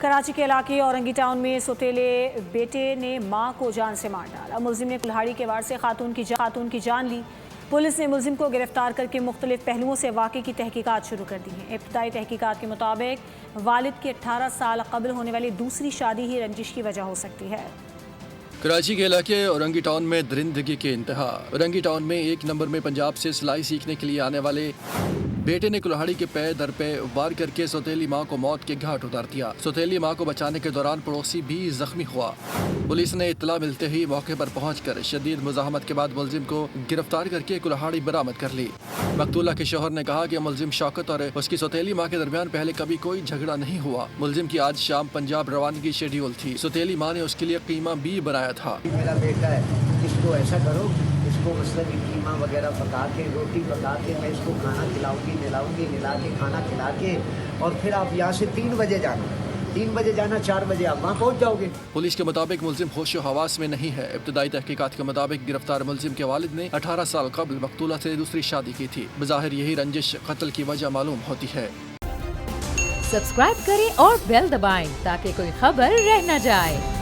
कराची के इलाके औरंगी टाउन में सौतेले बेटे ने मां को जान से मार डाला। मुलजिम ने कुल्हाड़ी के वार से खातून की जान ली। पुलिस ने मुलजिम को गिरफ्तार करके मुख्तलिफ पहलुओं से वाक़े की तहकीकात शुरू कर दी है। इब्तदाई तहकीकात के मुताबिक वालिद की 18 साल कबल होने वाली दूसरी शादी ही रंजिश की वजह हो सकती है। कराची के इलाके औरंगी टाउन में दरिंदगी के इंतहा। औरंगी टाउन में 1 नंबर में पंजाब से सिलाई सीखने के लिए आने वाले बेटे ने कुल्हाड़ी के पे दर पे वार करके सौतेली मां को मौत के घाट उतार दिया। सौतेली मां को बचाने के दौरान पड़ोसी भी जख्मी हुआ। पुलिस ने इत्तला मिलते ही मौके पर पहुंचकर शदीद मुज़ाहमत के बाद मुलजिम को गिरफ्तार करके कुल्हाड़ी बरामद कर ली। मकतूला के शौहर ने कहा कि मुलजिम शौकत और उसकी सौतेली मां के दरमियान पहले कभी कोई झगड़ा नहीं हुआ। मुलजिम की आज शाम पंजाब रवानगी शेड्यूल थी। सौतेली मां ने उसके लिए कीमा भी बनाया था। मेरा बेटा है, इसको ऐसा करो, इसको मतलब कीमा वगैरह पका के, रोटी पका के मैं इसको खाना खिलाऊंगी, निला के खाना खिला के, और फिर आप यहाँ से 3 बजे जाना, 4 बजे आप वहाँ पहुँच जाओगे। पुलिस के मुताबिक मुलजिम होशो हवास में नहीं है। इब्तदाई तहकीकात के मुताबिक गिरफ्तार मुलजिम के वालिद ने 18 साल कबल मकतूला से दूसरी शादी की थी। बज़ाहिर यही रंजिश कत्ल की वजह मालूम होती है। सब्सक्राइब करें और बेल दबाएं ताकि कोई खबर रह न जाए।